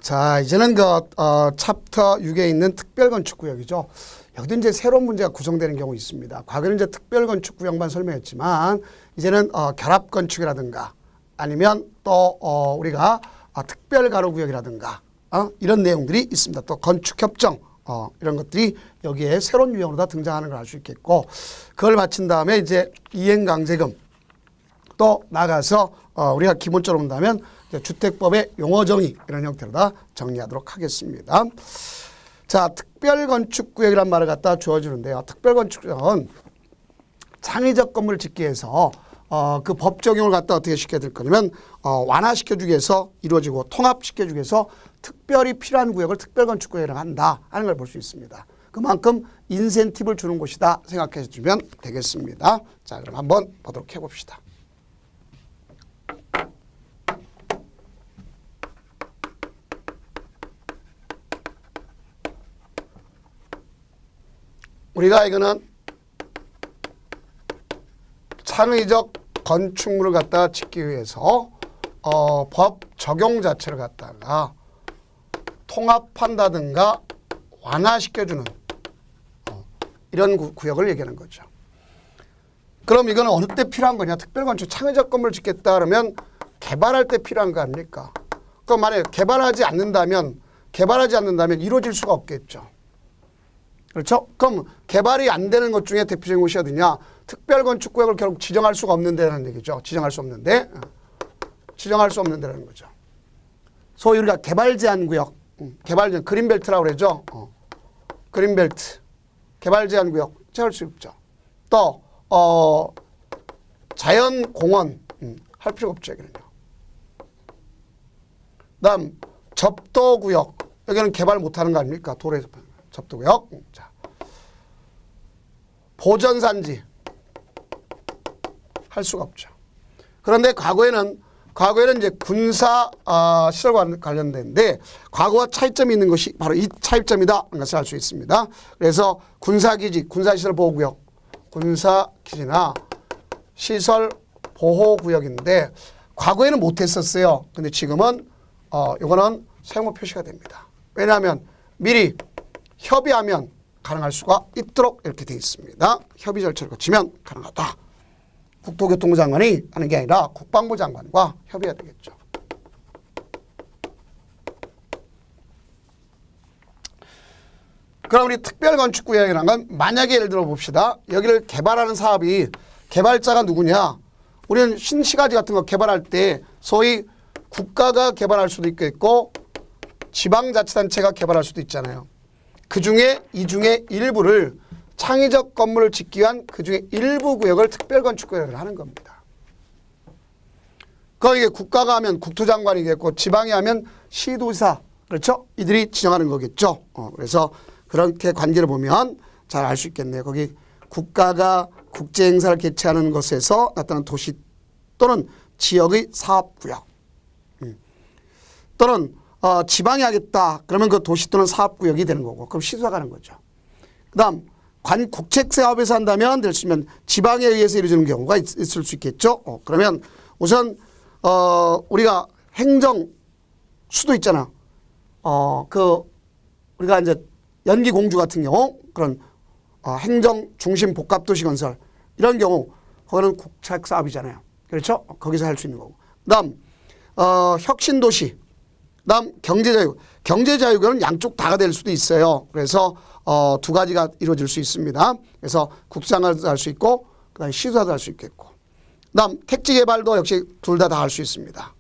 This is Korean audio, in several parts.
자, 이제는 챕터 6에 있는 특별건축구역이죠. 여기도 이제 새로운 문제가 구성되는 경우 있습니다. 과거에는 이제 특별건축구역만 설명했지만 이제는 결합건축이라든가 아니면 또 우리가 특별가로구역이라든가 이런 내용들이 있습니다. 또 건축협정 이런 것들이 여기에 새로운 유형으로 다 등장하는 걸 알 수 있겠고, 그걸 마친 다음에 이제 이행강제금 또 나가서 우리가 기본적으로 본다면 주택법의 용어정의 이런 형태로 다 정리하도록 하겠습니다. 자, 특별건축구역이란 말을 갖다 주어주는데요. 특별건축구역은 창의적 건물을 짓기 위해서 그 법 적용을 갖다 어떻게 시켜줄 거냐면 완화시켜주기 위해서 이루어지고 통합시켜주기 위해서 특별히 필요한 구역을 특별건축구역이라고 한다 하는 걸 볼 수 있습니다. 그만큼 인센티브를 주는 곳이다 생각해 주면 되겠습니다. 자, 그럼 한번 보도록 해봅시다. 우리가 이거는 창의적 건축물을 갖다가 짓기 위해서 법 적용 자체를 갖다가 통합한다든가 완화시켜주는 이런 구역을 얘기하는 거죠. 그럼 이거는 어느 때 필요한 거냐? 특별건축 창의적 건물을 짓겠다 그러면 개발할 때 필요한 거 아닙니까? 그럼 만약에 개발하지 않는다면 이루어질 수가 없겠죠. 그렇죠? 그럼 개발이 안 되는 것 중에 대표적인 곳이 어디냐? 특별건축구역을 결국 지정할 수가 없는 데라는 얘기죠. 지정할 수 없는 데라는 거죠. 소위 우리가 개발 제한 구역, 개발 제한 그린벨트라고 그러죠. 그린벨트, 개발 제한 구역 지정할 수 없죠. 또 자연공원 할 필요가 없죠. 여기는요. 그다음 접도구역, 여기는 개발 못하는 거 아닙니까? 도로에서 접도구역. 자, 보전산지 할 수가 없죠. 그런데 과거에는 이제 군사 시설과 관련된데 과거와 차이점이 있는 것이 바로 이 차이점이다 하는 것을 알 수 있습니다. 그래서 군사기지, 군사시설 보호구역, 군사기지나 시설 보호구역인데 과거에는 못했었어요. 근데 지금은 이거는 세모 표시가 됩니다. 왜냐하면 미리 협의하면 가능할 수가 있도록 이렇게 되어 있습니다. 협의 절차를 거치면 가능하다. 국토교통부 장관이 하는 게 아니라 국방부 장관과 협의해야 되겠죠. 그럼 우리 특별건축구역이라는 건 만약에 예를 들어 봅시다. 여기를 개발하는 사업이 개발자가 누구냐? 우리는 신시가지 같은 거 개발할 때 소위 국가가 개발할 수도 있겠고 지방자치단체가 개발할 수도 있잖아요. 이 중에 일부를 창의적 건물을 짓기 위한 그 중에 일부 구역을 특별건축구역을 하는 겁니다. 이게 국가가 하면 국토장관이겠고 지방이 하면 시도지사, 그렇죠? 이들이 지정하는 거겠죠. 그래서 그렇게 관계를 보면 잘 알 수 있겠네요. 거기 국가가 국제행사를 개최하는 것에서 나타나는 도시 또는 지역의 사업구역 또는 지방이 하겠다 그러면 그 도시 또는 사업구역이 되는 거고 그럼 시도가 가는 거죠. 그 다음 국책사업에서 한다면 될 수 있으면 지방에 의해서 이루어지는 경우가 있을 수 있겠죠. 그러면 우선 우리가 행정 수도 있잖아. 우리가 이제 연기공주 같은 경우 그런 행정 중심 복합도시 건설 이런 경우 그거는 국책사업이잖아요. 그렇죠? 거기서 할 수 있는 거고. 그다음 혁신도시, 그다음 경제자유. 경제자유는 양쪽 다가 될 수도 있어요. 그래서 두 가지가 이루어질 수 있습니다. 그래서 국장도 할 수 있고 그다음에 시도도 할 수 있겠고 그다음 택지개발도 역시 둘 다 할 수 있습니다.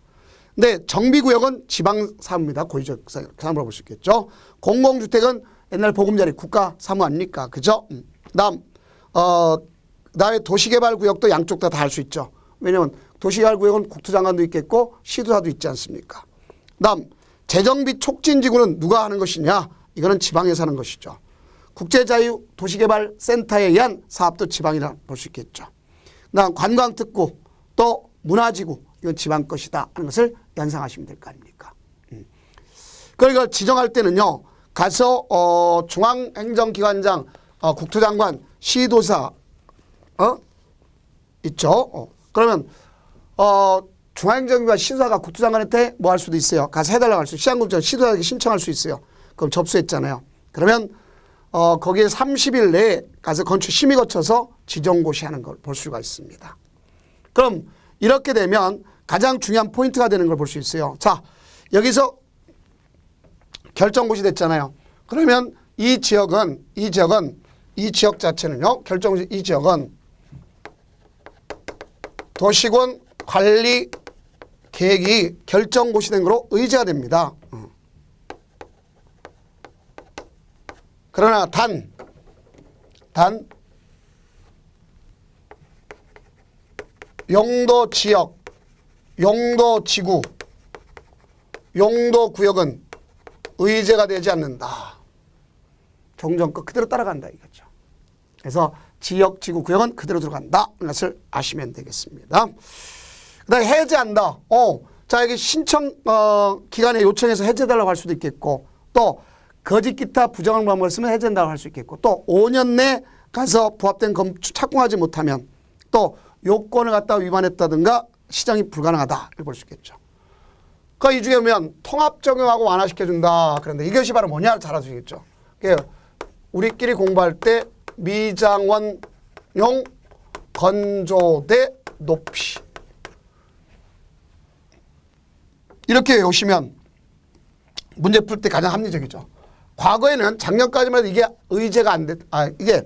근데 정비구역은 지방사무입니다. 고유적 사무로 볼 수 있겠죠. 공공주택은 옛날 보금자리 국가 사무 아닙니까? 그죠? 그다음에 도시개발구역도 양쪽 다 할 수 있죠. 왜냐하면 도시개발구역은 국토장관도 있겠고 시도사도 있지 않습니까? 그다음 재정비 촉진지구는 누가 하는 것이냐? 이거는 지방에서 하는 것이죠. 국제자유 도시개발센터에 의한 사업도 지방이라 볼 수 있겠죠. 그다음 관광특구 또 문화지구 이건 지방 것이다 하는 것을 연상하시면 될 거 아닙니까? 그러니까 지정할 때는요. 가서 중앙행정기관장, 국토장관, 시도사 있죠. 그러면 중앙행정부가 시도하가 국토장관한테 뭐 할 수도 있어요. 가서 해달라고 할 수 있어요. 시장국장 시도하기 신청할 수 있어요. 그럼 접수했잖아요. 그러면 거기에 30일 내에 가서 건축 심의 거쳐서 지정고시하는 걸 볼 수가 있습니다. 그럼 이렇게 되면 가장 중요한 포인트가 되는 걸 볼 수 있어요. 자, 여기서 결정고시 됐잖아요. 그러면 이 지역 자체는요. 결정고시 이 지역은 도시군 관리 계획이 결정고시된 거로 의제가 됩니다. 그러나 단 용도 지역, 용도 지구, 용도 구역은 의제가 되지 않는다. 종전 거 그대로 따라간다 이거죠. 그래서 지역, 지구, 구역은 그대로 들어간다. 이것을 아시면 되겠습니다. 그 다음에 해제한다. 자, 여기 신청 기간에 요청해서 해제해달라고 할 수도 있겠고, 또 거짓 기타 부정한 방법을 쓰면 해제한다고 할 수 있겠고, 또 5년 내 가서 부합된 건축 착공하지 못하면 또 요건을 갖다 위반했다든가 시정이 불가능하다. 이렇게 볼 수 있겠죠. 그 이 중에 보면 통합 적용하고 완화시켜준다. 그런데 이것이 바로 뭐냐 잘 아시겠죠. 우리끼리 공부할 때 미장원용 건조대 높이 이렇게 외우시면 문제 풀 때 가장 합리적이죠. 과거에는 작년까지만 해도 이게 의제가 안 됐, 이게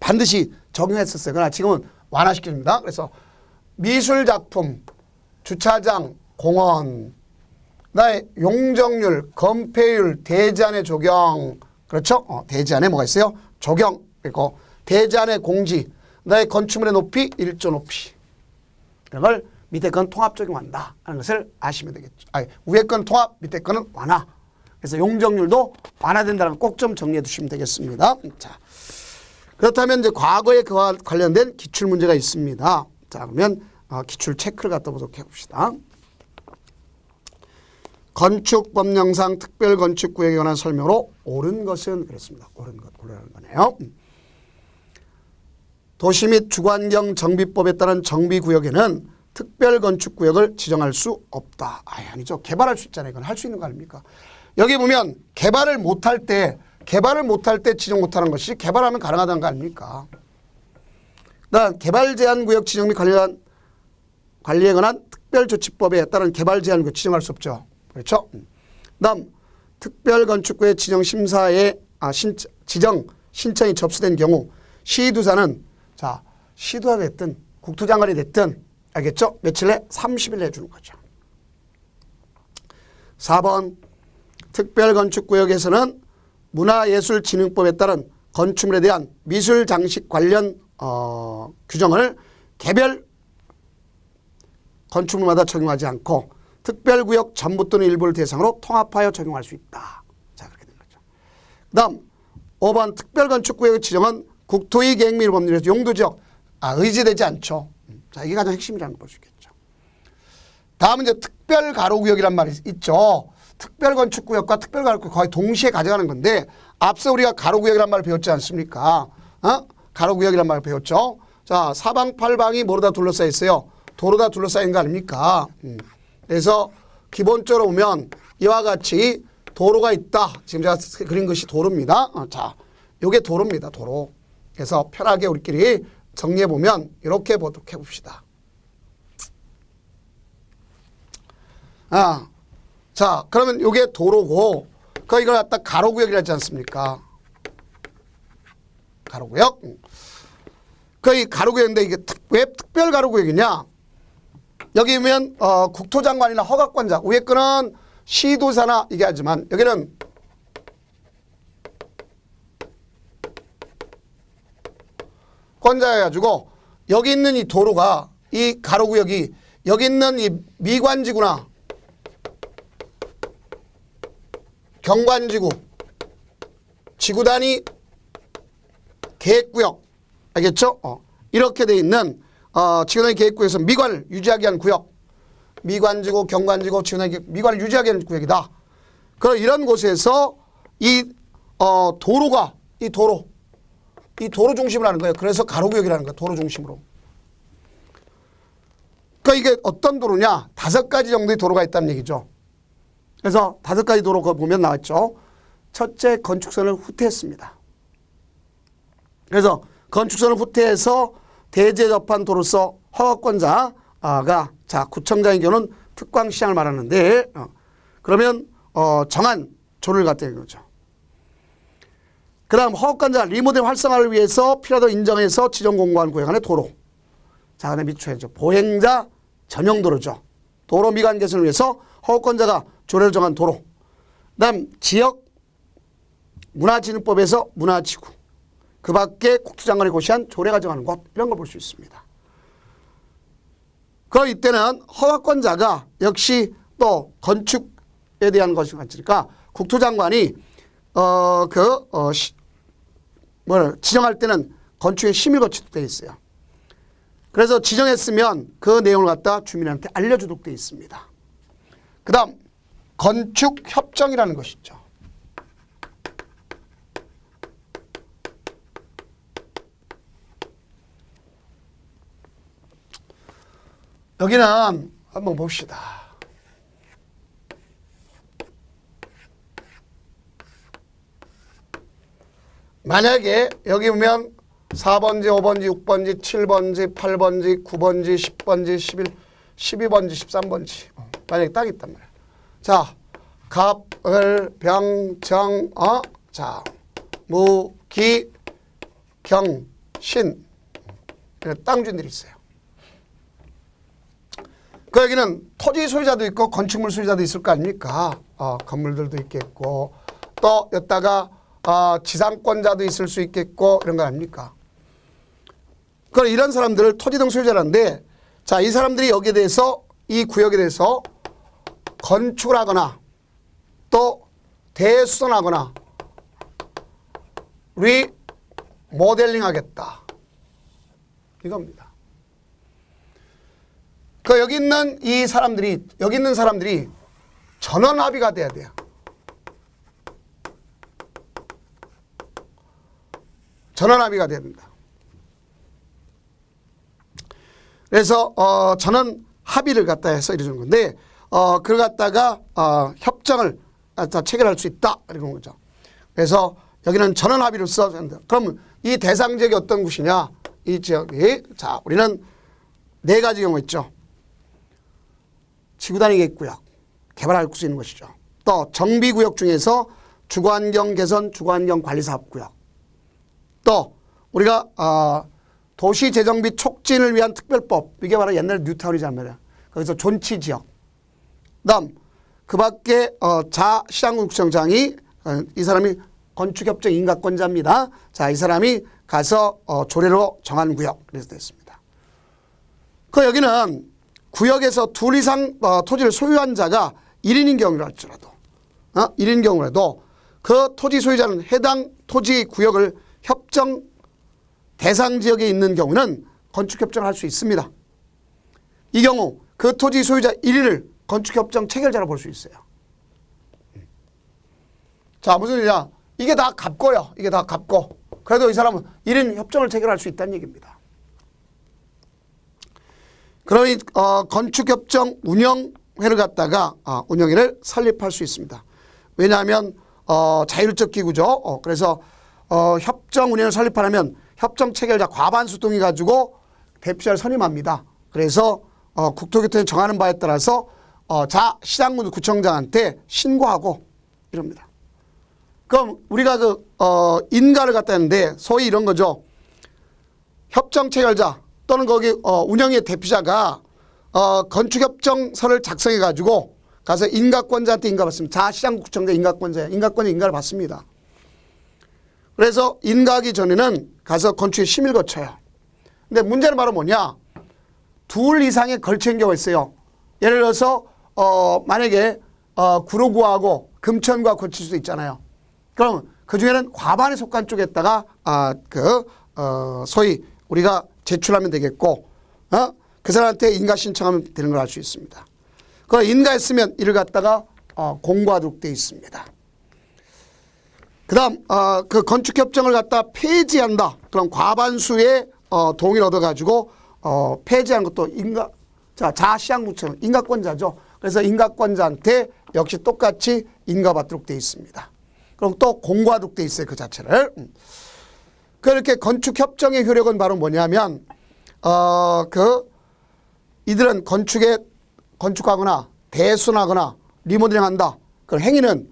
반드시 적용했었어요. 그러나 지금은 완화시켜줍니다. 그래서 미술작품, 주차장, 공원, 그다음에 용적률, 건폐율, 대지안의 적용, 그렇죠? 대지안에 뭐가 있어요? 적용, 그리고 대지안의 공지, 그다음에 건축물의 높이, 일조 높이 이런 걸 밑에 건 통합 적용한다 하는 것을 아시면 되겠죠. 위에 건 통합, 밑에 거는 완화. 그래서 용적률도 완화된다는 걸 꼭 좀 정리해 두시면 되겠습니다. 자, 그렇다면 이제 과거에 그와 관련된 기출 문제가 있습니다. 자, 그러면 기출 체크를 갖다 보도록 해봅시다. 건축법령상 특별건축구역에 관한 설명으로 옳은 것은 그랬습니다. 옳은 것 고르라는 거네요. 도시 및 주거환경 정비법에 따른 정비구역에는 특별건축구역을 지정할 수 없다. 아니죠. 개발할 수 있잖아요. 이건 할 수 있는 거 아닙니까? 여기 보면 개발을 못할 때 지정 못하는 것이 개발하면 가능하다는 거 아닙니까? 그다음 개발제한구역 지정 및 관리에 관한 특별조치법에 따른 개발제한구역 지정할 수 없죠. 그렇죠? 그다음 특별건축구역 지정 심사에 지정 신청이 접수된 경우 시도사는 자 시도가 됐든 국토장관이 됐든 알겠죠? 며칠 내 30일 내에 주는 거죠. 4번 특별건축구역에서는 문화예술진흥법에 따른 건축물에 대한 미술장식 관련 규정을 개별 건축물마다 적용하지 않고 특별구역 전부 또는 일부를 대상으로 통합하여 적용할 수 있다. 자, 그렇게 된 거죠. 그 다음 5번 특별건축구역의 지정은 국토의 계획 법률에서 용도지역 의지되지 않죠. 자, 이게 가장 핵심이라는 걸 볼 수 있겠죠. 다음은 이제 특별가로구역이란 말이 있죠. 특별건축구역과 특별가로구역 거의 동시에 가져가는 건데 앞서 우리가 가로구역이란 말을 배웠지 않습니까? 가로구역이란 말을 배웠죠. 자, 사방팔방이 뭐로 다 둘러싸여 있어요? 도로 다 둘러싸인 거 아닙니까? 그래서 기본적으로 보면 이와 같이 도로가 있다. 지금 제가 그린 것이 도로입니다. 자, 요게 도로입니다. 도로. 그래서 편하게 우리끼리 정리해보면 이렇게 보도록 해봅시다. 자, 그러면 요게 도로고 이걸 갖다 가로구역이라 하지 않습니까? 가로구역. 이 가로구역인데 이게 왜 특별 가로구역이냐? 여기 보면 국토장관이나 허가권자 위에 거는 시도사나 이게 하지만 여기는 권자 해가지고 여기 있는 이 도로가 이 가로구역이 여기 있는 이 미관지구나 경관지구 지구단위 계획구역 알겠죠? 이렇게 돼 있는 지구단위 계획구역에서 미관을 유지하기 위한 구역 미관지구 경관지구 지구단위 미관을 유지하기 위한 구역이다. 그럼 이런 곳에서 이 도로가 이 도로 중심으로 하는 거예요. 그래서 가로구역이라는 거예요. 도로 중심으로. 그러니까 이게 어떤 도로냐? 5가지 정도의 도로가 있다는 얘기죠. 그래서 5가지 도로 그거 보면 나왔죠. 첫째, 건축선을 후퇴했습니다. 그래서 건축선을 후퇴해서 대지에 접한 도로서 허가권자가 자 구청장의 경우는 특광시장을 말하는데 그러면 정한 조를 갖다 있는 거죠. 그 다음 허가권자 리모델 활성화를 위해서 필요하다고 인정해서 지정 공고한 구역 안의 도로. 자, 그 다음에 밑줄이죠. 보행자 전용 도로죠. 도로 미관 개선을 위해서 허가권자가 조례를 정한 도로. 그 다음 지역 문화진흥법에서 문화지구. 그 밖에 국토장관이 고시한 조례가 정하는 곳. 이런 걸 볼 수 있습니다. 그럼 이때는 허가권자가 역시 또 건축에 대한 것이 같으니까 국토장관이 지정할 때는 건축의 심의 거치도록 되어 있어요. 그래서 지정했으면 그 내용을 갖다 주민한테 알려주도록 되어 있습니다. 그 다음 건축협정이라는 것이 있죠. 여기는 한번 봅시다. 만약에 여기 보면 4번지, 5번지, 6번지, 7번지, 8번지, 9번지, 10번지, 11, 12번지, 13번지 만약에 딱 있단 말이야. 자, 갑, 을, 병, 정, 자, 무, 기, 경, 신 이런 땅주인들이 있어요. 그 여기는 토지 소유자도 있고 건축물 소유자도 있을 거 아닙니까? 건물들도 있겠고 또 여기다가 지상권자도 있을 수 있겠고 이런 거 아닙니까? 그럼 이런 사람들을 토지 등 소유자라는데 자, 이 사람들이 여기에 대해서 이 구역에 대해서 건축을 하거나 또 대수선하거나 리모델링 하겠다. 이겁니다. 그 여기 있는 사람들이 전원 합의가 돼야 돼요. 전원 합의가 돼야 된다. 그래서 전원 합의를 갖다 해서 이러는 건데 그걸 갖다가 협정을 갖다 체결할 수 있다 이런 거죠. 그래서 여기는 전원 합의로서 그럼 이 대상 지역이 어떤 곳이냐? 이 지역이 자 우리는 4가지 경우 있죠. 지구단위계획구역 개발할 수 있는 것이죠. 또 정비구역 중에서 주거환경 개선 주거환경관리사업구역 또 우리가 도시재정비 촉진을 위한 특별법 이게 바로 옛날 뉴타운이란 말이야. 거기서 존치지역 그다음 그 밖에 시장구청장이 이 사람이 건축협정 인가권자입니다. 자, 이 사람이 가서 조례로 정한 구역 그래서 됐습니다. 그 여기는 구역에서 둘 이상 토지를 소유한 자가 1인인 경우라 할지라도 1인 경우라도 그 토지 소유자는 해당 토지 구역을 협정 대상 지역에 있는 경우는 건축협정을 할 수 있습니다. 이 경우 그 토지 소유자 1인을 건축협정 체결자로 볼 수 있어요. 자, 무슨 일이냐? 이게 다 갚고요. 이게 다 갚고 그래도 이 사람은 1인 협정을 체결할 수 있다는 얘기입니다. 그러니 건축협정 운영회를 갖다가 운영회를 설립할 수 있습니다. 왜냐하면 자율적 기구죠. 그래서 협정 운영을 설립하려면 협정 체결자 과반수 동의 가지고 대표자를 선임합니다. 그래서 국토교통이 정하는 바에 따라서 시장군 구청장한테 신고하고 이럽니다. 그럼 우리가 인가를 갖다 했는데 소위 이런 거죠. 협정 체결자 또는 거기 운영의 대표자가 건축협정서를 작성해 가지고 가서 인가권자한테 인가받습니다. 시장구청자 인가권자 인가를 받습니다. 그래서 인가하기 전에는 가서 건축의 심의를 거쳐요. 근데 문제는 바로 뭐냐? 둘 이상의 걸친 경우가 있어요. 예를 들어서 만약에 구로구하고 금천구가 걸칠 수도 있잖아요. 그럼 그 중에는 과반에 속한 쪽에다가 소위 우리가 제출하면 되겠고 그 사람한테 인가 신청하면 되는 걸 알 수 있습니다. 그 인가했으면 이를 갖다가 공고하도록 되어 있습니다. 그 다음 그 건축협정을 갖다 폐지한다. 그럼 과반수의 동의를 얻어가지고 폐지하는 것도 자, 자시장구청 인가권자죠. 그래서 인가권자한테 역시 똑같이 인가받도록 되어 있습니다. 그럼 또 공고하도록 되어 있어요. 그 자체를. 그렇게 건축협정의 효력은 바로 뭐냐면 이들은 건축하거나 대순하거나 리모델링한다. 그 행위는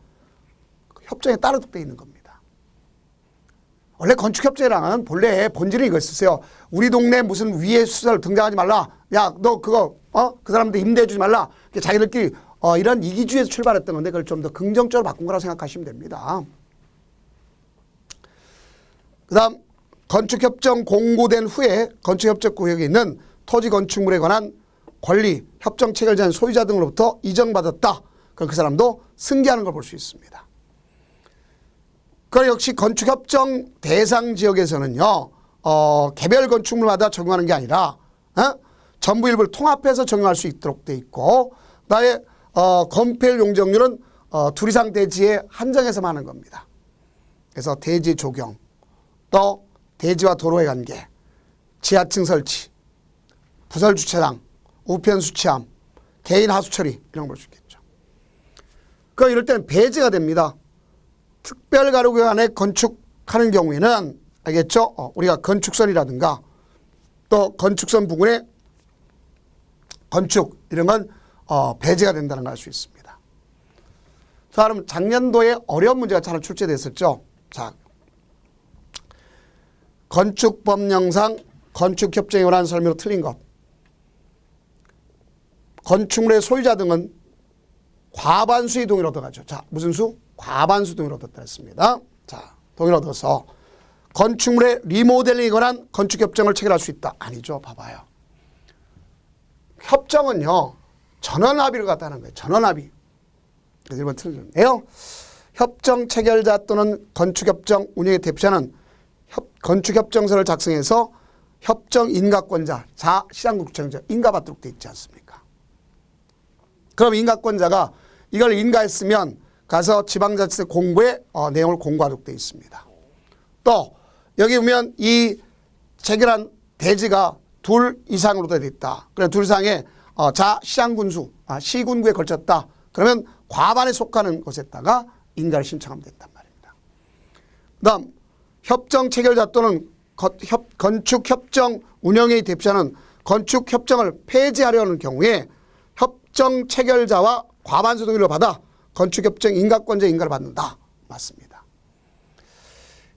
협정에 따르도록 되어 있는 겁니다. 원래 건축협정이랑은 본래 본질은 이거였어요. 우리 동네 무슨 위에 수설 등장하지 말라. 야, 너 그거 그 사람한테 임대해 주지 말라. 자기들끼리 이런 이기주의에서 출발했던 건데 그걸 좀 더 긍정적으로 바꾼 거라고 생각하시면 됩니다. 그 다음 건축협정 공고된 후에 건축협정 구역에 있는 토지 건축물에 관한 권리, 협정 체결자인 소유자 등으로부터 이정받았다. 그럼 그 사람도 승계하는 걸 볼 수 있습니다. 그 역시 건축협정 대상 지역에서는요. 개별 건축물마다 적용하는 게 아니라 전부 일부를 통합해서 적용할 수 있도록 돼 있고 그다음에 건폐율 용적률은 둘 이상 대지에 한정해서만 하는 겁니다. 그래서 대지 조경, 또 대지와 도로의 관계, 지하층 설치, 부설 주차장, 우편 수치함, 개인 하수 처리 이런 걸 볼 수 있겠죠. 그 이럴 때는 배제가 됩니다. 특별 가로구역 안에 건축하는 경우에는 알겠죠? 우리가 건축선이라든가 또 건축선 부근에 건축 이런 건 배제가 된다는 걸 알 수 있습니다. 자, 그럼 작년도에 어려운 문제가 하나 출제됐었죠. 자, 건축법령상 건축협정에 관한 설명으로 틀린 것. 건축물의 소유자 등은 과반수의 동의를 얻어가죠. 자, 무슨 수? 과반수 동의를 얻었다 했습니다. 자, 동의를 얻어서 건축물의 리모델링에 관한 건축협정을 체결할 수 있다. 아니죠. 봐봐요. 협정은요. 전원합의를 갖다는 거예요. 전원합의. 그래서 1번 틀렸네요. 협정 체결자 또는 건축협정 운영의 대표자는 건축협정서를 작성해서 협정 인가권자, 시장구청자 인가받도록 되어 있지 않습니까? 그럼 인가권자가 이걸 인가했으면 가서 지방자치세 공고에 내용을 공고하도록 되어 있습니다. 또 여기 보면 이 체결한 대지가 둘 이상으로 되어 있다. 그럼 둘 이상의 시장군수, 시군구에 걸쳤다. 그러면 과반에 속하는 것에다가 인가를 신청하면 된단 말입니다. 그 다음 협정 체결자 또는 건축협정 운영의 대표자는 건축협정을 폐지하려는 경우에 협정 체결자와 과반수 동의를 받아 건축협정 인가권자 인가를 받는다. 맞습니다.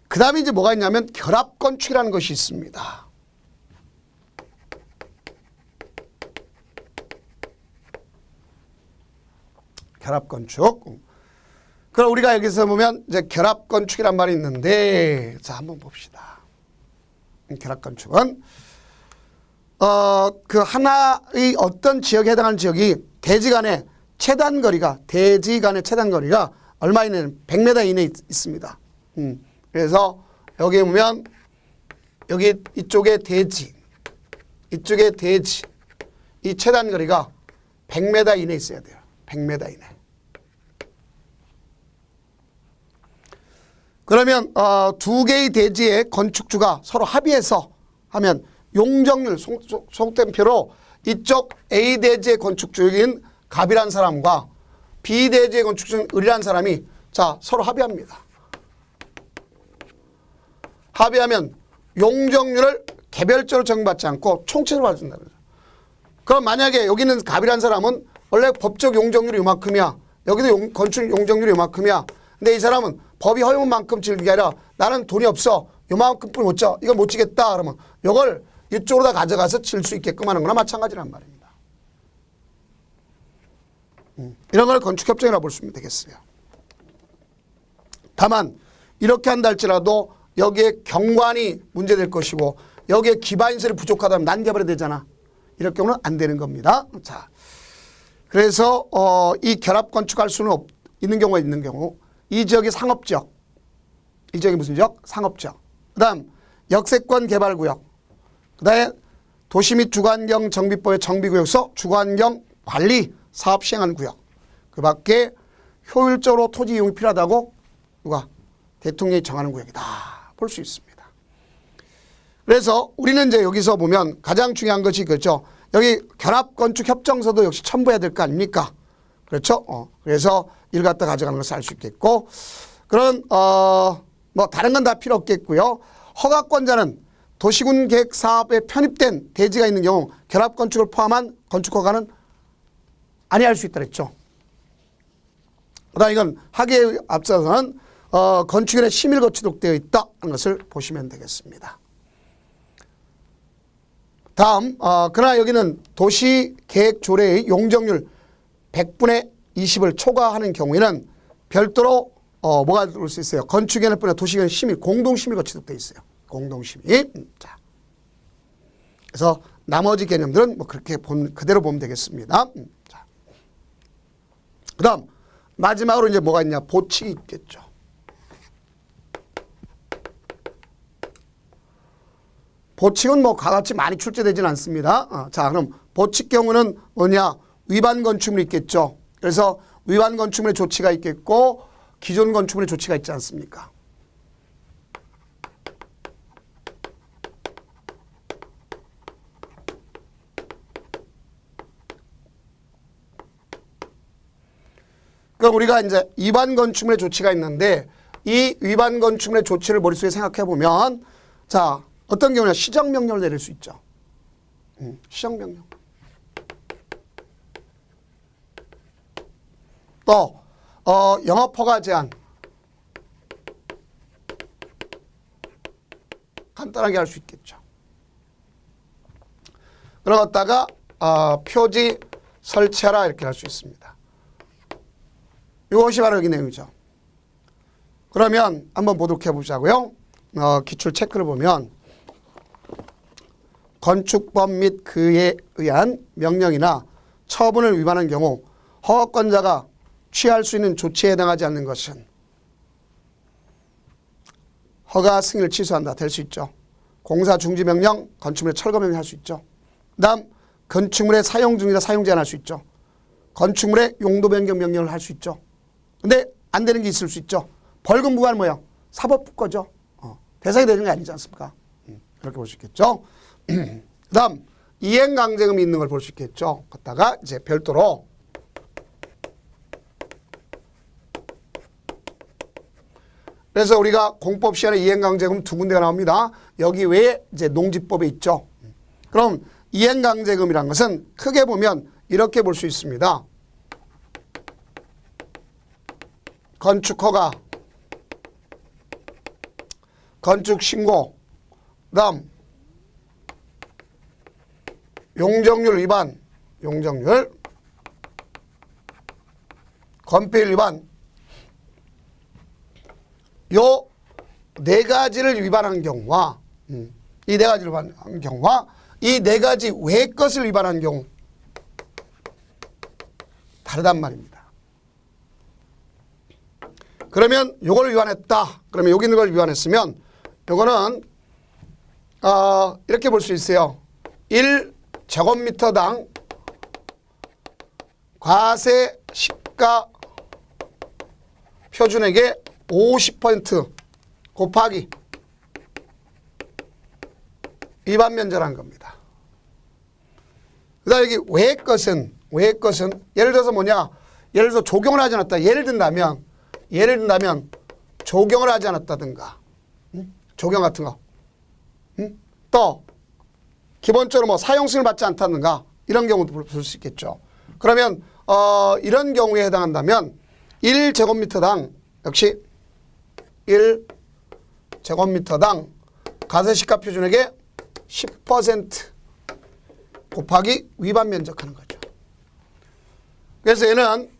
그 다음에 이제 뭐가 있냐면 결합건축이라는 것이 있습니다. 결합건축. 그럼 우리가 여기서 보면 이제 결합건축이란 말이 있는데, 자, 한번 봅시다. 결합건축은, 그 하나의 어떤 지역에 해당하는 지역이 대지 간의 최단거리가 얼마 이내는 100m 이내에 있습니다. 그래서 여기 보면, 여기 이쪽에 대지, 이 최단거리가 100m 이내에 있어야 돼요. 100m 이내. 그러면 두 개의 대지의 건축주가 서로 합의해서 하면 용적률 속된표로 이쪽 A 대지의 건축주인 갑이라는 사람과 B 대지의 건축주인 을이라는 사람이 자 서로 합의합니다. 합의하면 용적률을 개별적으로 적용받지 않고 총체적으로 받아준다는 거죠. 그럼 만약에 여기는 갑이라는 사람은 원래 법적 용적률이 이만큼이야. 여기도 건축 용적률이 이만큼이야. 근데 이 사람은 법이 허용한 만큼 지는 게 아니라 나는 돈이 없어. 요만큼뿐이 못 져. 이걸 못 지겠다. 그러면 이걸 이쪽으로 다 가져가서 질 수 있게끔 하는 거나 마찬가지란 말입니다. 이런 걸 건축협정이라고 볼 수 있으면 되겠어요. 다만 이렇게 한다 할지라도 여기에 경관이 문제될 것이고 여기에 기반시설이 부족하다면 난개발이 되잖아. 이럴 경우는 안 되는 겁니다. 자, 그래서 이 결합 건축할 수는 있는 경우가 있는 경우 이 지역이 상업지역, 이 지역이 무슨 지역? 상업지역. 그 다음 역세권 개발구역, 그 다음에 도시 및 주거환경 정비법의 정비구역서 주거환경 관리 사업 시행하는 구역. 그 밖에 효율적으로 토지 이용이 필요하다고 누가? 대통령이 정하는 구역이다. 볼 수 있습니다. 그래서 우리는 이제 여기서 보면 가장 중요한 것이 그렇죠. 여기 결합건축협정서도 역시 첨부해야 될 거 아닙니까? 그렇죠? 그래서 이걸 갖다 가져가는 것을 알 수 있겠고, 그런 뭐 다른 건 다 필요 없겠고요. 허가권자는 도시군 계획 사업에 편입된 대지가 있는 경우 결합건축을 포함한 건축허가는 아니할 수 있다 그랬죠. 그다음 이건 하기에 앞서서는 건축인의 심의를 거치도록 되어 있다는 것을 보시면 되겠습니다. 다음 그러나 여기는 도시계획조례의 용적률 100분의 20을 초과하는 경우에는 별도로 뭐가 들어올 수 있어요? 건축위원회 뿐만 도시계획 심의, 공동심의 거치도록 되어 있어요. 공동심의. 자, 그래서 나머지 개념들은 뭐 그렇게 그대로 보면 되겠습니다. 자, 그다음 마지막으로 이제 뭐가 있냐? 보칙이 있겠죠. 보칙은 뭐 가같이 많이 출제되지는 않습니다. 자, 그럼 보칙 경우는 뭐냐? 위반 건축물이 있겠죠. 그래서 위반 건축물의 조치가 있겠고 기존 건축물의 조치가 있지 않습니까? 그럼 우리가 이제 위반 건축물의 조치가 있는데 이 위반 건축물의 조치를 머릿속에 생각해 보면 자, 어떤 경우냐? 시정명령을 내릴 수 있죠. 시정명령. 또 영업허가 제한. 간단하게 할 수 있겠죠. 그럼 갖다가 표지 설치하라 이렇게 할 수 있습니다. 이것이 바로 여기 내용이죠. 그러면 한번 보도록 해보자고요. 기출 체크를 보면 건축법 및 그에 의한 명령이나 처분을 위반한 경우 허가권자가 취할 수 있는 조치에 해당하지 않는 것은 허가 승인을 취소한다. 될 수 있죠. 공사 중지 명령, 건축물의 철거 명령 할 수 있죠. 그 다음 건축물의 사용 중이라 사용 제한할 수 있죠. 건축물의 용도 변경 명령을 할 수 있죠. 근데 안 되는 게 있을 수 있죠. 벌금 부과는 뭐예요? 사법부 거죠. 대상이 되는 게 아니지 않습니까? 이렇게 볼 수 있겠죠. 그 다음 이행강제금이 있는 걸 볼 수 있겠죠. 갖다가 이제 별도로 그래서 우리가 공법 시한에 이행강제금 두 군데가 나옵니다. 여기 외에 이제 농지법에 있죠. 그럼 이행강제금이란 것은 크게 보면 이렇게 볼 수 있습니다. 건축허가, 건축신고, 그 다음 용적률 위반, 용적률, 건폐율 위반, 요 네 가지를 위반한 경우와 이 네 가지를 위반한 경우와 이 네 가지 외의 것을 위반한 경우 다르단 말입니다. 그러면 요걸 위반했다. 그러면 여기 있는 걸 위반했으면 요거는 이렇게 볼 수 있어요. 1제곱미터당 과세 시가 표준액의 50% 곱하기 위반 면제라는 겁니다. 그다음 여기 외의 것은 예를 들어서 뭐냐? 예를 들어서 조경을 하지 않았다. 예를 든다면 조경을 하지 않았다든가, 조경 같은 거, 또 기본적으로 뭐 사용승을 받지 않다든가 이런 경우도 볼 수 있겠죠. 그러면 이런 경우에 해당한다면 1제곱미터당 역시 1제곱미터당 과세시가 표준액의 10% 곱하기 위반 면적하는 거죠. 그래서 얘는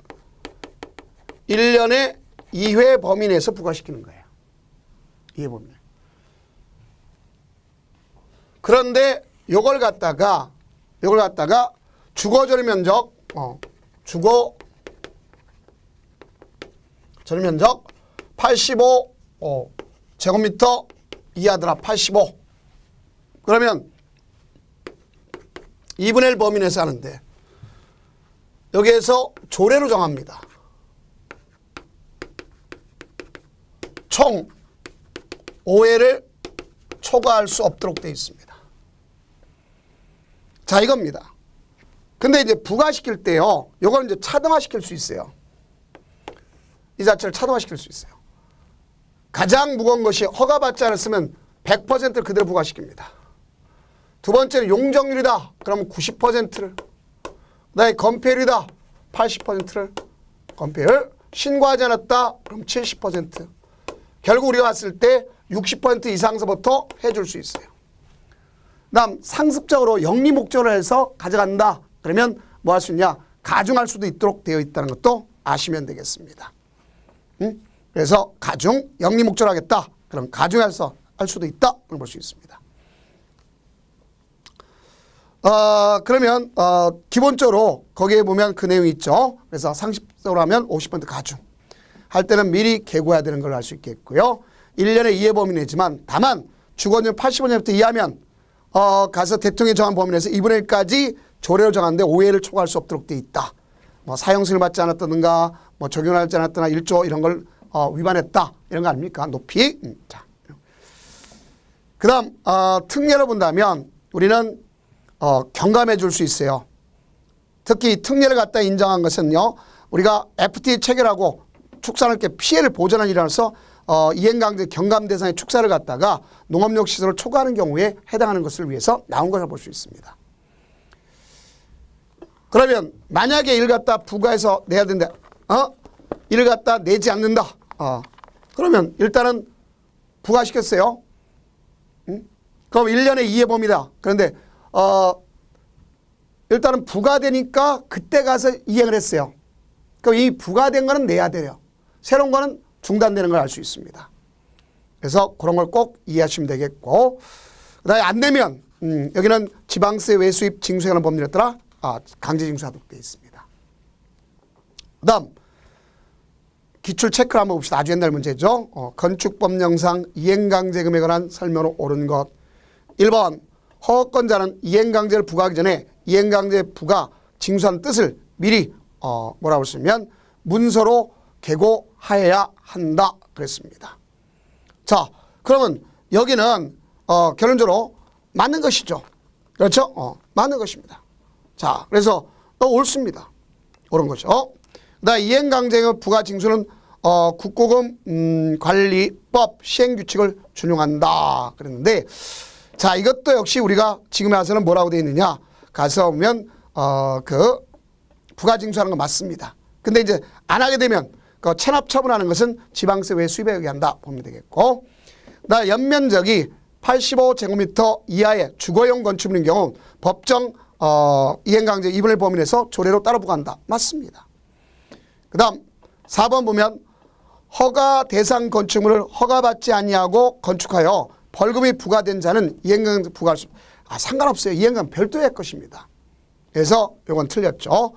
1년에 2회 범위 내에서 부과시키는 거예요. 2회 범위 내. 그런데 요걸 갖다가 주거 전용 면적 주거 전용 면적 85 제곱미터 이하더라. 85. 그러면 2분의 1 범위 내에서 하는데 여기에서 조례로 정합니다. 총 5회를 초과할 수 없도록 되어 있습니다. 자, 이겁니다. 근데 이제 부과시킬 때요, 요거는 이제 차등화시킬 수 있어요. 이 자체를 차등화시킬 수 있어요. 가장 무거운 것이 허가받지 않았으면 100%를 그대로 부과시킵니다. 두 번째는 용적률이다. 그러면 90%를. 그다음에 건폐율이다. 80%를. 건폐율. 신고하지 않았다. 그럼 70%. 결국 우리가 봤을 때 60% 이상서부터 해줄 수 있어요. 그다음 상습적으로 영리 목적으로 해서 가져간다. 그러면 뭐 할 수 있냐? 가중할 수도 있도록 되어 있다는 것도 아시면 되겠습니다. 그래서 가중, 영리 목적으로 하겠다. 그럼 가중해서 할 수도 있다. 그걸 볼 수 있습니다. 그러면 기본적으로 거기에 보면 그 내용이 있죠. 그래서 상습적으로 하면 50% 가중. 할 때는 미리 계고해야 되는 걸 알 수 있겠고요. 1년의 이해 범위 내지만 다만 주거인율 85년부터 이하면 가서 대통령이 정한 범위 내에서 2분의 1까지 조례로 정하는데 5회를 초과할 수 없도록 되어 있다. 뭐 사형승을 받지 않았다든가 뭐 적용하지 않았다나 1조 이런 걸 위반했다. 이런 거 아닙니까? 높이. 자. 그 다음 특례로 본다면 우리는 경감해 줄 수 있어요. 특히 특례를 갖다 인정한 것은요. 우리가 FTA 체결하고 축산업계 피해를 보전한 일이라서 이행강제 경감 대상의 축사를 갖다가 농업용 시설을 초과하는 경우에 해당하는 것을 위해서 나온 것을 볼 수 있습니다. 그러면 만약에 이를 갖다 부과해서 내야 된다. 이를 갖다 내지 않는다. 그러면 일단은 부과시켰어요. 그럼 1년의 이해범위다. 그런데 일단은 부과되니까 그때 가서 이행을 했어요. 그럼 이 부과된 거는 내야 돼요. 새로운 거는 중단되는 걸 알 수 있습니다. 그래서 그런 걸 꼭 이해하시면 되겠고, 그다음에 안 내면 여기는 지방세 외수입 징수하는 법률에 따라 강제징수하도록 되어 있습니다. 그다음 기출 체크를 한번 봅시다. 아주 옛날 문제죠. 건축법령상 이행강제금에 관한 설명으로 옳은 것. 1번 허가권자는 이행강제를 부과하기 전에 이행강제 부과 징수한 뜻을 미리 뭐라고 쓰면 문서로 계고하여야 한다 그랬습니다. 자, 그러면 여기는 결론적으로 맞는 것이죠. 그렇죠? 맞는 것입니다. 자, 그래서 옳습니다. 옳은 거죠. 그다음 이행강제의 부과 징수는 국고금 관리법 시행규칙을 준용한다 그랬는데, 자, 이것도 역시 우리가 지금에 와서는 뭐라고 되어 있느냐 가서 보면 그 부과 징수하는 거 맞습니다. 근데 이제 안 하게 되면 그 체납 처분하는 것은 지방세 외수입에 의한다 보면 되겠고, 그다음 연면적이 85제곱미터 이하의 주거용 건축물인 경우 법정 이행강제 2분의 1 범위 내에서 조례로 따로 부과한다. 맞습니다. 그 다음 4번 보면 허가 대상 건축물을 허가받지 아니하고 건축하여 벌금이 부과된 자는 이행강제 부과할 수 상관없어요. 이행강제 별도의 것입니다. 그래서 이건 틀렸죠.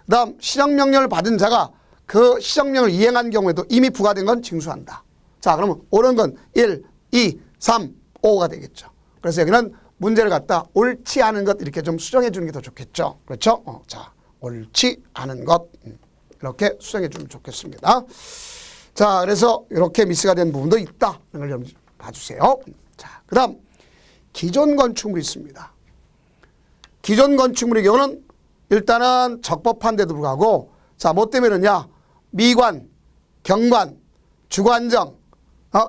그 다음 시정명령을 받은 자가 그 시정명령을 이행한 경우에도 이미 부과된 건 징수한다. 자, 그러면 옳은 건 1, 2, 3, 5가 되겠죠. 그래서 여기는 문제를 갖다 옳지 않은 것 이렇게 좀 수정해 주는 게 더 좋겠죠. 그렇죠? 자, 옳지 않은 것 이렇게 수정해 주면 좋겠습니다. 자, 그래서 이렇게 미스가 된 부분도 있다. 이걸 좀 봐주세요. 자, 그 다음 기존 건축물이 있습니다. 기존 건축물의 경우는 일단은 적법한데도 불구하고 자, 뭐 때문에 그러냐? 미관, 경관, 주관정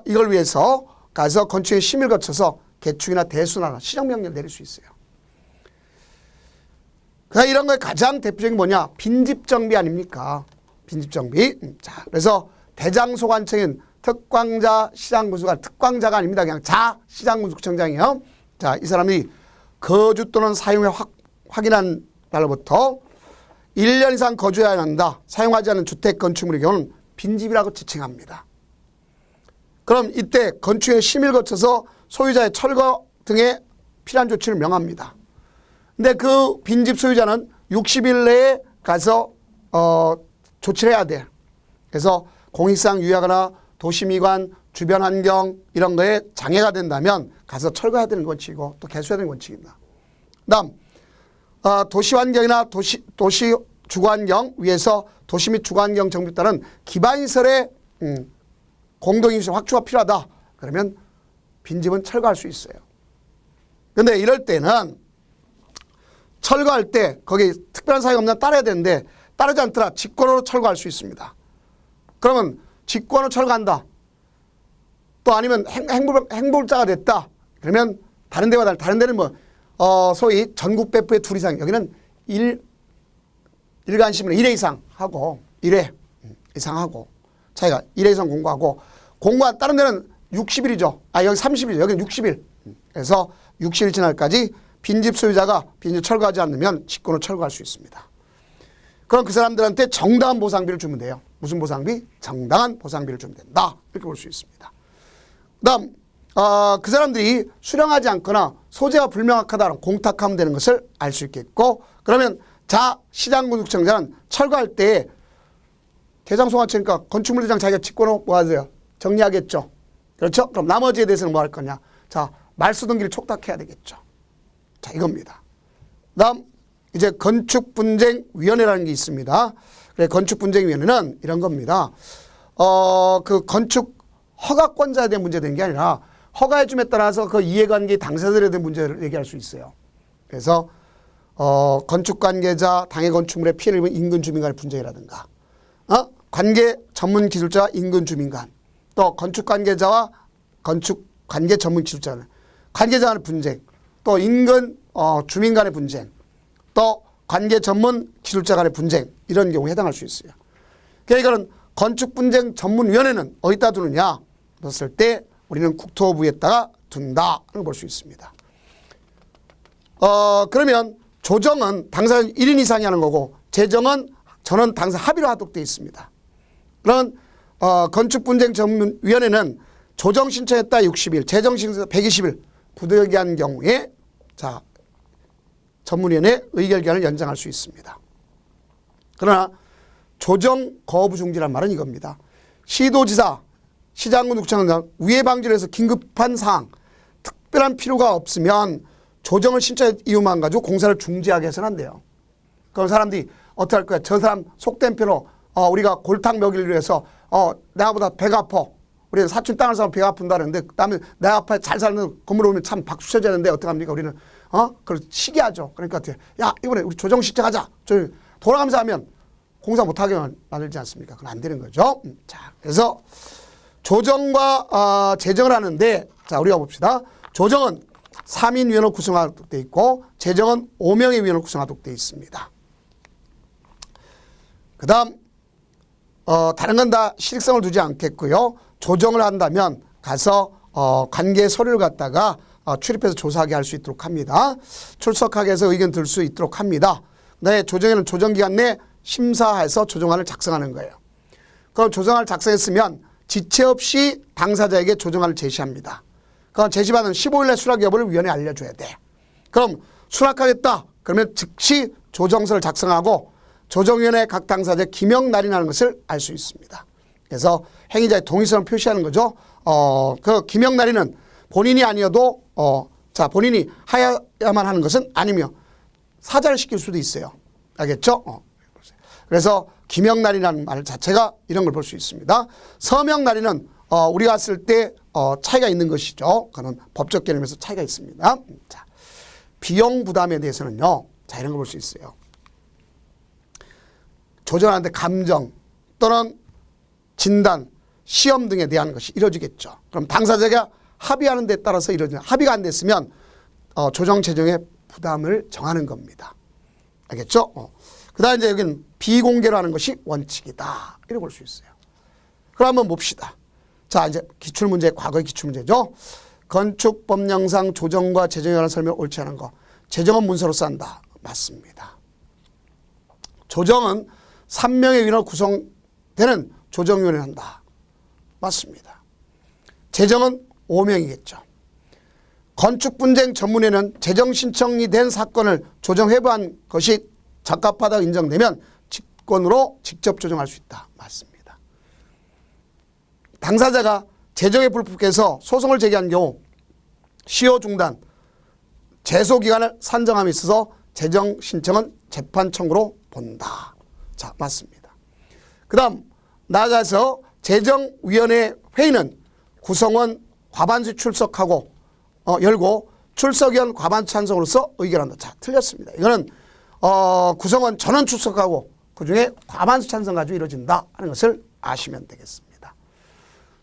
이걸 위해서 가서 건축의 심의를 거쳐서 개축이나 대수나 시정명령을 내릴 수 있어요. 그러니까 이런 거에 가장 대표적인 뭐냐? 빈집정비 아닙니까? 빈집정비. 자, 그래서 대장소관청인 특광자 시장군수가 특광자가 아닙니다. 그냥 시장군수청장이에요. 자, 이 사람이 거주 또는 사용을 확인한 날로부터 1년 이상 거주해야 한다. 사용하지 않은 주택 건축물의 경우는 빈집이라고 지칭합니다. 그럼 이때 건축의 심의를 거쳐서 소유자의 철거 등의 필요한 조치를 명합니다. 근데 그 빈집 소유자는 60일 내에 가서 조치를 해야 돼. 그래서 공익상 유의하거나 도시미관, 주변 환경 이런 거에 장애가 된다면 가서 철거해야 되는 원칙이고 또 개수해야 되는 원칙입니다. 그다음 도시환경이나 도시 주거환경 위에서 도시 및 주거환경 정비에 따른 기반시설의 공동임시 확충가 필요하다. 그러면 빈집은 철거할 수 있어요. 그런데 이럴 때는 철거할 때 거기 특별한 사유가 없나 따라야 되는데 따르지 않더라 직권으로 철거할 수 있습니다. 그러면 직권으로 철거한다. 또 아니면 행불자가 됐다. 그러면 다른 데와 다른 데는 뭐 소위 전국 배포의 2 이상, 여기는 일간신문에 1회 이상 하고 1회 이상 하고 차이가 1회 이상 공고하고 공고한 다른 데는 60일이죠. 여기 30일, 여기는 60일. 그래서 60일 지날까지 빈집 소유자가 빈집 철거하지 않으면 직권으로 철거할 수 있습니다. 그럼 그 사람들한테 정당한 보상비를 주면 돼요. 무슨 보상비? 정당한 보상비를 주면 된다. 이렇게 볼 수 있습니다. 그다음 그 사람들이 수령하지 않거나 소재가 불명확하다는 공탁하면 되는 것을 알 수 있겠고, 그러면 시장군육청자는 철거할 때 대장송화처니까 건축물대장 자기가 직권으로 뭐 하세요? 정리하겠죠. 그렇죠? 그럼 나머지에 대해서는 뭐 할 거냐? 자, 말소등기를 촉탁해야 되겠죠. 자, 이겁니다. 그다음 이제 건축분쟁위원회라는 게 있습니다. 그래, 건축분쟁위원회는 이런 겁니다. 그 건축 허가권자에 대한 문제 되는 게 아니라 허가해줌에 따라서 그 이해관계 당사자들에 대한 문제를 얘기할 수 있어요. 그래서 건축관계자, 당해 건축물에 피해를 입은 인근 주민 간의 분쟁이라든가, 관계 전문 기술자와 인근 주민 간, 또 건축관계자와 건축관계 전문 기술자 간, 관계자 간의 분쟁, 또 인근 주민 간의 분쟁, 또 관계 전문 기술자 간의 분쟁, 이런 경우에 해당할 수 있어요. 그러니까 이거는 건축분쟁 전문위원회는 어디다 두느냐 했을 때 우리는 국토부에다가 둔다 를 볼 수 있습니다. 그러면 조정은 당사자 1인 이상이 하는 거고, 재정은 전원 당사 합의로 하도록 되어 있습니다. 그런 건축분쟁 전문위원회는 조정 신청했다 60일, 재정 신청했다 120일 부득이한 경우에 자 전문위원회 의결기한을 연장할 수 있습니다. 그러나 조정 거부 중지란 말은 이겁니다. 시도지사, 시장군육청장 위해 방지를 해서 긴급한 사항, 특별한 필요가 없으면 조정을 신청한 이유만 가지고 공사를 중지하게 해서는 안 돼요. 그럼 사람들이 어떻게 할 거야? 저 사람 속된 표로 우리가 골탕 먹이를 위해서 나보다 배가 아파. 우리 사촌 땅을 사면 배가 아픈다는데 그다음에 내 앞에 잘 사는 건물에 오면 참 박수 쳐줘야 되는데 어떡합니까? 우리는 그걸 시기하죠. 그러니까 어떻게 야 이번에 우리 조정 신청하자. 돌아가면서 하면 공사 못하게 만들지 않습니까? 그건 안 되는 거죠. 자, 그래서 조정과 재정을 하는데, 자, 우리가 봅시다. 조정은 3인 위원을 구성하도록 되어 있고, 재정은 5명의 위원을 구성하도록 되어 있습니다. 그 다음, 다른 건 다 실익성을 두지 않겠고요. 조정을 한다면 가서 관계 서류를 갖다가 출입해서 조사하게 할 수 있도록 합니다. 출석하게 해서 의견 들 수 있도록 합니다. 네, 조정에는 조정기간 내 심사해서 조정안을 작성하는 거예요. 그럼 조정안을 작성했으면 지체 없이 당사자에게 조정안을 제시합니다. 그럼 제시받은 15일 내 수락 여부를 위원회에 알려줘야 돼. 그럼 수락하겠다. 그러면 즉시 조정서를 작성하고 조정위원회 각 당사자의 기명 날인하는 것을 알 수 있습니다. 그래서 행위자의 동의성을 표시하는 거죠. 그 기명 날인은 본인이 아니어도 본인이 하야만 하는 것은 아니며 사자를 시킬 수도 있어요. 알겠죠? 그래서 기명날이라는 말 자체가 이런 걸 볼 수 있습니다. 서명날이는 우리가 봤을 때 차이가 있는 것이죠. 그는 법적 개념에서 차이가 있습니다. 자, 비용 부담에 대해서는요. 자, 이런 걸 볼 수 있어요. 조정하는데 감정 또는 진단, 시험 등에 대한 것이 이루어지겠죠. 그럼 당사자가 합의하는 데 따라서 이루어지는, 합의가 안 됐으면 조정 재정의 부담을 정하는 겁니다. 알겠죠? 그 다음에 이제 여기는 비공개로 하는 것이 원칙이다. 이렇게 볼 수 있어요. 그럼 한번 봅시다. 자, 이제 기출문제, 과거의 기출문제죠. 건축법령상 조정과 재정에 관한 설명을 옳지 않은 거. 재정은 문서로 싼다. 맞습니다. 조정은 3명의 위원으로 구성되는 조정위원회를 한다. 맞습니다. 재정은 5명이겠죠. 건축분쟁 전문회는 재정 신청이 된 사건을 조정 회부한 것이 적합하다고 인정되면 직권으로 직접 조정할 수 있다. 맞습니다. 당사자가 재정에 불복해서 소송을 제기한 경우 시효 중단, 제소 기간을 산정함에 있어서 재정 신청은 재판 청구로 본다. 자, 맞습니다. 그 다음 나아가서 재정위원회 회의는 구성원 과반수 출석하고 열고 출석위원 과반 찬성으로서 의결한다. 자, 틀렸습니다. 이거는 구성원 전원 출석하고 그중에 과반수 찬성 가지고 이루어진다 하는 것을 아시면 되겠습니다.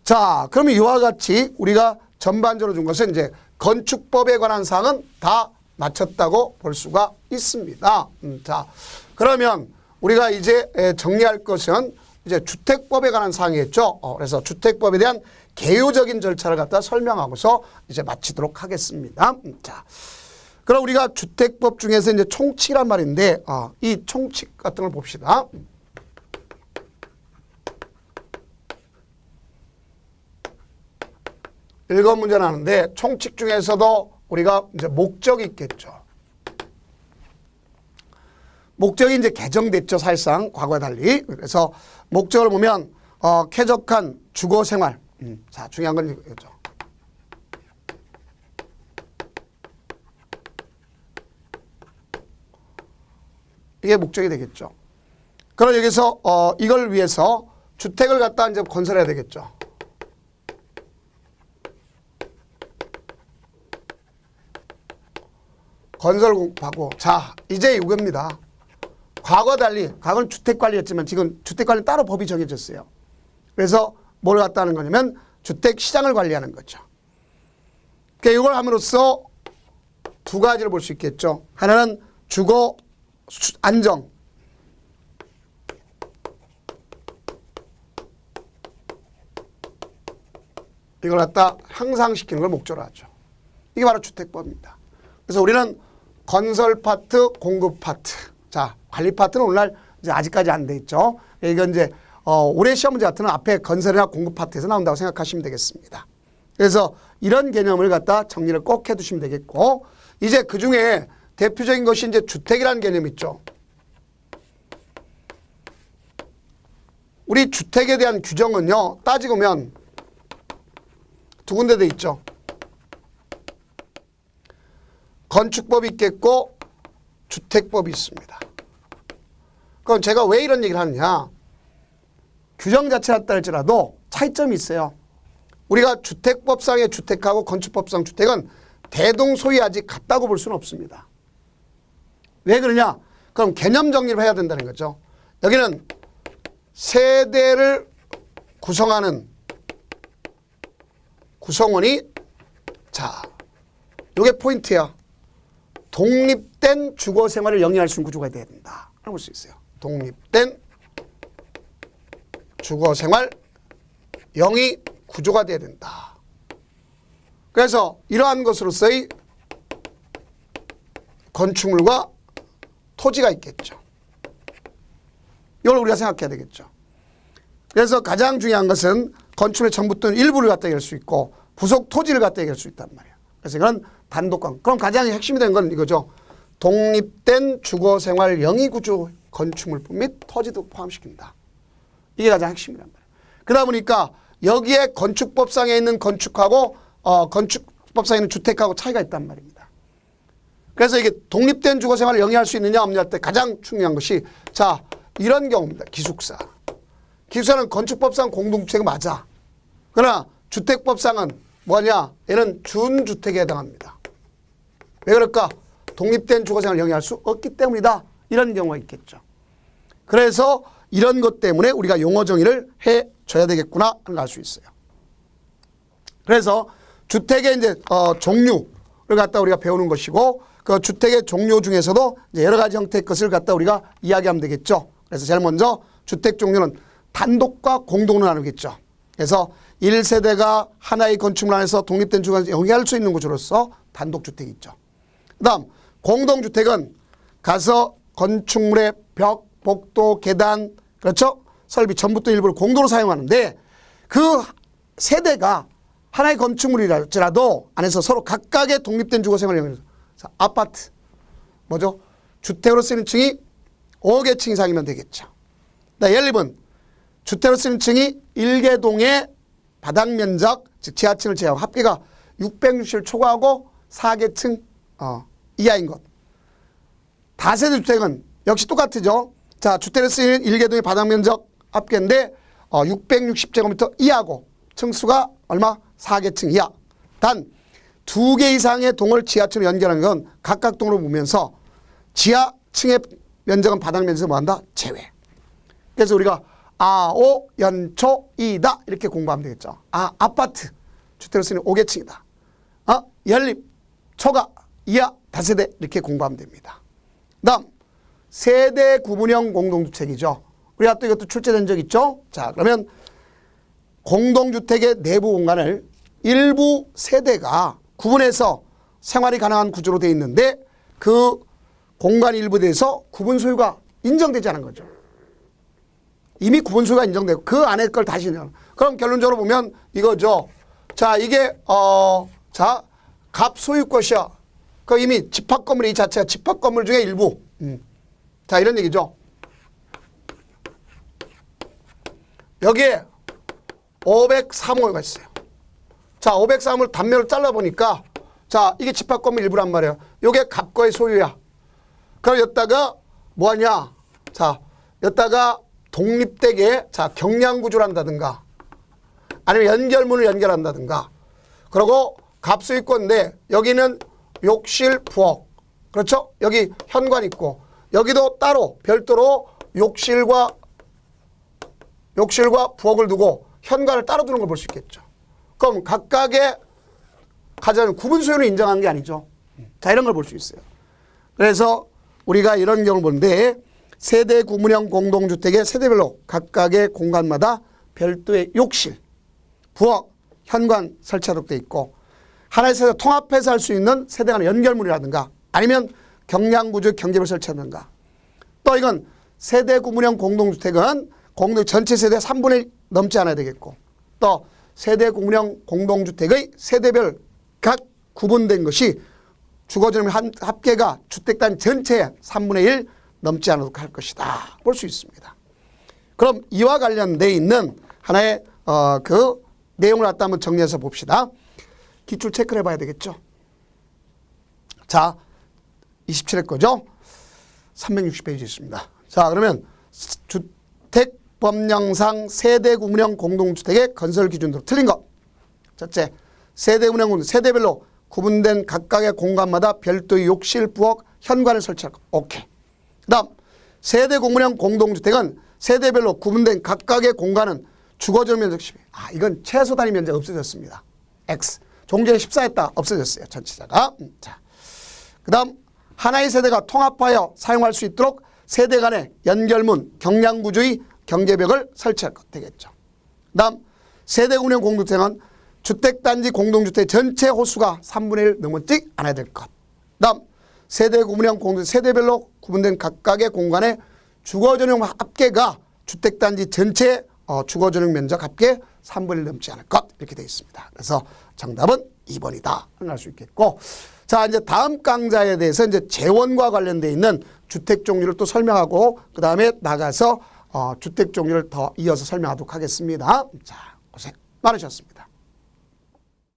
자, 그러면 이와 같이 우리가 전반적으로 준 것은 이제 건축법에 관한 사항은 다 마쳤다고 볼 수가 있습니다. 자, 그러면 우리가 이제 정리할 것은 이제 주택법에 관한 사항이겠죠. 그래서 주택법에 대한 개요적인 절차를 갖다 설명하고서 이제 마치도록 하겠습니다. 자, 그럼 우리가 주택법 중에서 이제 총칙이란 말인데, 이 총칙 같은 걸 봅시다. 일곱 문제 나는데 총칙 중에서도 우리가 이제 목적이 있겠죠. 목적이 이제 개정됐죠. 사실상 과거와 달리. 그래서 목적을 보면 쾌적한 주거 생활. 자, 중요한 건 이거죠. 이게 목적이 되겠죠. 그럼 여기서 이걸 위해서 주택을 갖다 이제 건설해야 되겠죠. 건설 공급하고. 자, 이제 이겁니다. 과거와 달리, 과거는 주택관리였지만 지금 주택관리 따로 법이 정해졌어요. 그래서 뭘 갖다 하는 거냐면 주택시장을 관리하는 거죠. 그러니까 이걸 함으로써 두 가지를 볼 수 있겠죠. 하나는 주거 안정. 이걸 갖다 향상시키는 걸 목적으로 하죠. 이게 바로 주택법입니다. 그래서 우리는 건설 파트, 공급 파트. 자, 관리 파트는 오늘날 이제 아직까지 안 돼 있죠. 이건 이제 올해 시험 문제 같은 앞에 건설이나 공급 파트에서 나온다고 생각하시면 되겠습니다. 그래서 이런 개념을 갖다 정리를 꼭 해두시면 되겠고, 이제 그 중에 대표적인 것이 이제 주택이라는 개념이 있죠. 우리 주택에 대한 규정은요, 따지고 보면 두 군데 돼 있죠. 건축법이 있겠고 주택법이 있습니다. 그럼 제가 왜 이런 얘기를 하느냐. 규정 자체가 같다 할지라도 차이점이 있어요. 우리가 주택법상의 주택하고 건축법상 주택은 대동소이하지 같다고 볼 수는 없습니다. 왜 그러냐. 그럼 개념 정리를 해야 된다는 거죠. 여기는 세대를 구성하는 구성원이, 자, 요게 포인트야. 독립된 주거 생활을 영위할 수 있는 구조가 돼야 된다. 라고 볼 수 있어요. 독립된 주거 생활 영위 구조가 돼야 된다. 그래서 이러한 것으로서의 건축물과 토지가 있겠죠. 이걸 우리가 생각해야 되겠죠. 그래서 가장 중요한 것은 건축물의 전부 또는 일부를 갖다 얘기할 수 있고 부속 토지를 갖다 얘기할 수 있단 말이에요. 그래서 이건 단독관. 그럼 가장 핵심이 되는 건 이거죠. 독립된 주거생활 영위구조 건축물품 및 토지도 포함시킨다. 이게 가장 핵심이란 말이에요. 그러다 보니까 여기에 건축법상에 있는 건축하고 건축법상에 있는 주택하고 차이가 있단 말입니다. 그래서 이게 독립된 주거생활을 영위할 수 있느냐 없느냐 할 때 가장 중요한 것이, 자, 이런 경우입니다. 기숙사. 기숙사는 건축법상 공동주택이 맞아. 그러나 주택법상은 뭐냐? 얘는 준주택에 해당합니다. 왜 그럴까? 독립된 주거생활을 영위할 수 없기 때문이다. 이런 경우가 있겠죠. 그래서 이런 것 때문에 우리가 용어 정의를 해줘야 되겠구나 하는 걸 알 수 있어요. 그래서 주택의 이제 종류를 갖다 우리가 배우는 것이고, 그 주택의 종류 중에서도 이제 여러 가지 형태의 것을 갖다 우리가 이야기하면 되겠죠. 그래서 제일 먼저 주택 종류는 단독과 공동으로 나누겠죠. 그래서 1세대가 하나의 건축물 안에서 독립된 주거를 영위할 수 있는 구조로서 단독주택이 있죠. 그 다음 공동주택은 가서 건축물의 벽, 복도, 계단, 그렇죠? 설비 전부 또 일부를 공동으로 사용하는데, 그 세대가 하나의 건축물이랄지라도 안에서 서로 각각의 독립된 주거생활을 영위해서 아파트, 뭐죠? 주택으로 쓰이는 층이 5개 층 이상이면 되겠죠. 예를 들면 주택으로 쓰는 층이 1개동의 바닥 면적, 즉 지하층을 제외하고 합계가 660을 초과하고 4개 층 이하인 것. 다세대 주택은 역시 똑같죠. 자, 주택으로 쓰이는 1개동의 바닥 면적 합계인데 660제곱미터 이하고 층수가 얼마? 4개 층 이하. 단 두 개 이상의 동을 지하철로 연결하는 건 각각 동으로 보면서 지하층의 면적은 바닥 면적에서 뭐한다? 제외. 그래서 우리가 아오 연초이다 이렇게 공부하면 되겠죠. 아파트 주택을 쓰는 5계층이다. 연립 초가 이하 다세대 이렇게 공부하면 됩니다. 다음 세대 구분형 공동주택이죠. 우리가 또 이것도 출제된 적 있죠. 자, 그러면 공동주택의 내부 공간을 일부 세대가 구분해서 생활이 가능한 구조로 되어 있는데 그 공간 일부에 대해서 구분 소유가 인정되지 않은 거죠. 이미 구분 소유가 인정되고 그 안에 걸 다시 인정. 그럼 결론적으로 보면 이거죠. 자, 이게 자, 갑 소유 것이야. 그 이미 집합 건물 이 자체가 집합 건물 중에 일부. 자, 이런 얘기죠. 여기에 503호가 있어요. 자, 503을 단면으로 잘라보니까 자, 이게 집합 건물 일부란 말이에요. 요게 갑과의 소유야. 그럼 여기다가 뭐하냐. 자, 여기다가 독립되게 자, 경량구조를 한다든가 아니면 연결문을 연결한다든가 그리고 갑소유권인데 여기는 욕실, 부엌. 그렇죠? 여기 현관 있고 여기도 따로 별도로 욕실과 부엌을 두고 현관을 따로 두는 걸 볼 수 있겠죠. 그럼 각각의 가장 구분 소유를 인정한 게 아니죠. 자, 이런 걸 볼 수 있어요. 그래서 우리가 이런 경우를 보는데 세대 구분형 공동주택의 세대별로 각각의 공간마다 별도의 욕실, 부엌, 현관 설치하도록 되어 있고 하나의 세대 통합해서 할 수 있는 세대 간의 연결문이라든가 아니면 경량구조 경계를 설치하든가 또 이건 세대 구분형 공동주택은 전체 세대 3분의 1 넘지 않아야 되겠고 또 세대 구분형 공동주택의 세대별 각 구분된 것이 주거지름 합계가 주택단 전체의 3분의 1 넘지 않도록 할 것이다. 볼 수 있습니다. 그럼 이와 관련되어 있는 하나의 그 내용을 갖다 한번 정리해서 봅시다. 기출 체크를 해봐야 되겠죠. 자, 27회 거죠. 360페이지 있습니다. 자, 그러면 주택법령상 세대구분형 공동주택의 건설 기준으로 틀린 것. 첫째, 세대구분형 공동주택, 세대별로 구분된 각각의 공간마다 별도의 욕실, 부엌, 현관을 설치할 것. 오케이. 그 다음, 세대구분형 공동주택은 세대별로 구분된 각각의 공간은 주거지름 면적 10. 이건 최소 단위 면적 없어졌습니다. X. 종전에 14했다. 없어졌어요. 전체자가. 자, 그 다음, 하나의 세대가 통합하여 사용할 수 있도록 세대 간의 연결문, 경량구조의 경계벽을 설치할 것 되겠죠. 그 다음, 세대구분형 공동주택은 주택단지 공동주택 전체 호수가 3분의 1 넘지 않아야 될 것. 그 다음, 세대구분형 공동주택 세대별로 구분된 각각의 공간의 주거전용 합계가 주택단지 전체 주거전용 면적 합계 3분의 1 넘지 않을 것 이렇게 되어 있습니다. 그래서 정답은 2번이다 할 수 있겠고 자 이제 다음 강좌에 대해서 이제 재원과 관련되어 있는 주택 종류를 또 설명하고 그 다음에 나가서 주택 종류를 더 이어서 설명하도록 하겠습니다. 자 고생 많으셨습니다.